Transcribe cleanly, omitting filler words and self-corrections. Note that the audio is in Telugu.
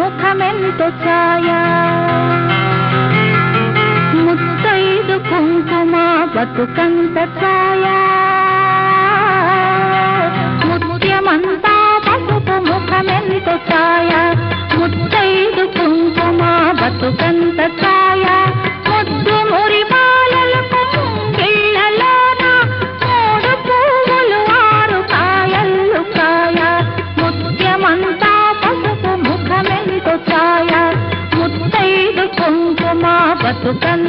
ముఖమెంతో ఛాయ ముత్తైదు కుంకుమ బతుకంత ఛాయ ముత్యమంతా పసుపు ముఖమెంతో ఛాయ ముత్తైదు కుంకుమ బతుకంత ఛాయ ముద్దు మురి బాలలకు ముంగిళ్ళలోన మూడు పువ్వులు ఆరు కాయల్లు కాయ ముత్యమంతా పసుపు ముఖమెంతో ఛాయ ముత్తైదు కుంకుమ బతుకంత